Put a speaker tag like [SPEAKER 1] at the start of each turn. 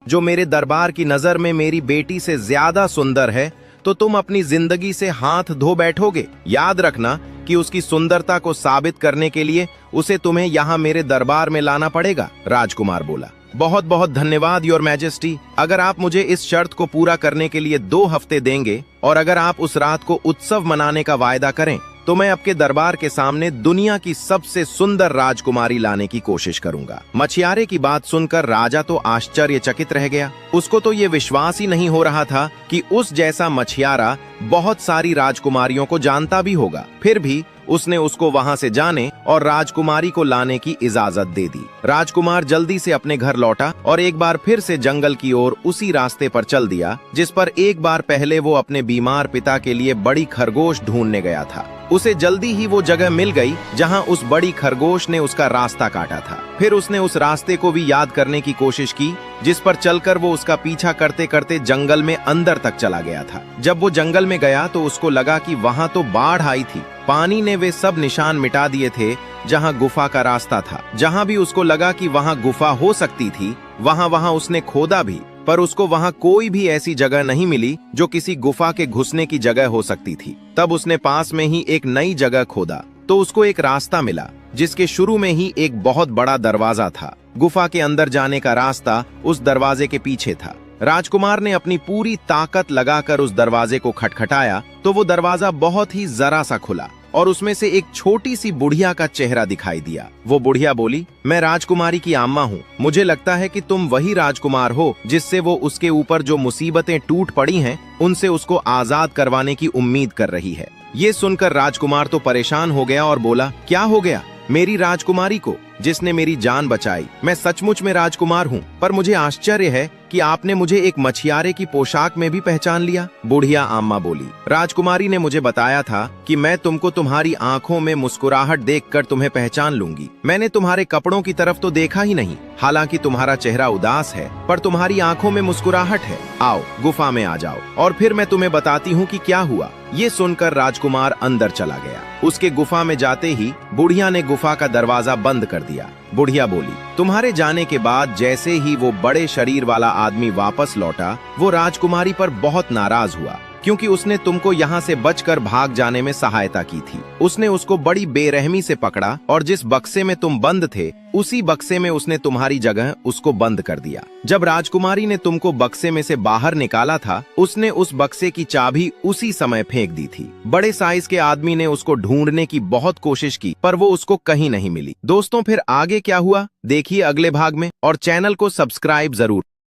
[SPEAKER 1] जो मेरे दरबार की नजर में मेरी बेटी से ज्यादा सुंदर है, तो तुम अपनी जिंदगी से हाथ धो बैठोगे। याद रखना कि उसकी सुंदरता को साबित करने के लिए उसे तुम्हें यहाँ मेरे दरबार में लाना पड़ेगा। राजकुमार बोला, बहुत बहुत धन्यवाद योर मैजेस्टी। अगर आप मुझे इस शर्त को पूरा करने के लिए 2 हफ्ते देंगे और अगर आप उस रात को उत्सव मनाने का वायदा करें, तो मैं आपके दरबार के सामने दुनिया की सबसे सुंदर राजकुमारी लाने की कोशिश करूंगा। मछियारे की बात सुनकर राजा तो आश्चर्यचकित रह गया। उसको तो ये विश्वास ही नहीं हो रहा था कि उस जैसा मछियारा बहुत सारी राजकुमारियों को जानता भी होगा। फिर भी उसने उसको वहां से जाने और राजकुमारी को लाने की इजाजत दे दी। राजकुमार जल्दी से अपने घर लौटा और एक बार फिर से जंगल की ओर उसी रास्ते पर चल दिया जिस पर एक बार पहले वो अपने बीमार पिता के लिए बड़ी खरगोश ढूंढने गया था। उसे जल्दी ही वो जगह मिल गई जहां उस बड़ी खरगोश ने उसका रास्ता काटा था। फिर उसने उस रास्ते को भी याद करने की कोशिश की जिस पर चलकर वो उसका पीछा करते करते जंगल में अंदर तक चला गया था। जब वो जंगल में गया तो उसको लगा कि वहां तो बाढ़ आई थी। पानी ने वे सब निशान मिटा दिए थे जहां गुफा का रास्ता था। जहां भी उसको लगा कि वहां गुफा हो सकती थी, वहां उसने खोदा भी, पर उसको वहां कोई भी ऐसी जगह नहीं मिली जो किसी गुफा के घुसने की जगह हो सकती थी। तब उसने पास में ही एक नई जगह खोदा तो उसको एक रास्ता मिला जिसके शुरू में ही एक बहुत बड़ा दरवाजा था। गुफा के अंदर जाने का रास्ता उस दरवाजे के पीछे था। राजकुमार ने अपनी पूरी ताकत लगाकर उस दरवाजे को खटखटाया तो वो दरवाजा बहुत ही जरा सा खुला और उसमें से एक छोटी सी बुढ़िया का चेहरा दिखाई दिया। वो बुढ़िया बोली, मैं राजकुमारी की अम्मा हूँ। मुझे लगता है कि तुम वही राजकुमार हो जिससे वो उसके ऊपर जो मुसीबतें टूट पड़ी हैं उनसे उसको आजाद करवाने की उम्मीद कर रही है। ये सुनकर राजकुमार तो परेशान हो गया और बोला, क्या हो गया? मेरी राजकुमारी को जिसने मेरी जान बचाई। मैं सचमुच में राजकुमार हूँ, पर मुझे आश्चर्य है कि आपने मुझे एक मछियारे की पोशाक में भी पहचान लिया। बुढ़िया अम्मा बोली, राजकुमारी ने मुझे बताया था कि मैं तुमको तुम्हारी आंखों में मुस्कुराहट देखकर तुम्हें पहचान लूंगी। मैंने तुम्हारे कपड़ों की तरफ तो देखा ही नहीं। हालांकि तुम्हारा चेहरा उदास है, पर तुम्हारी आंखों में मुस्कुराहट है। आओ गुफा में आ जाओ और फिर मैं तुम्हें बताती हूँ कि क्या हुआ। ये सुनकर राजकुमार अंदर चला गया। उसके गुफा में जाते ही बुढ़िया ने गुफा का दरवाजा बंद कर दिया। बुढ़िया बोली, तुम्हारे जाने के बाद जैसे ही वो बड़े शरीर वाला आदमी वापस लौटा, वो राजकुमारी पर बहुत नाराज हुआ क्योंकि उसने तुमको यहाँ से बचकर भाग जाने में सहायता की थी। उसने उसको बड़ी बेरहमी से पकड़ा और जिस बक्से में तुम बंद थे उसी बक्से में उसने तुम्हारी जगह उसको बंद कर दिया। जब राजकुमारी ने तुमको बक्से में से बाहर निकाला था, उसने उस बक्से की चाबी उसी समय फेंक दी थी। बड़े साइज के आदमी ने उसको ढूंढने की बहुत कोशिश की, पर वो उसको कहीं नहीं मिली। दोस्तों, फिर आगे क्या हुआ देखिए अगले भाग में और चैनल को सब्सक्राइब जरूर।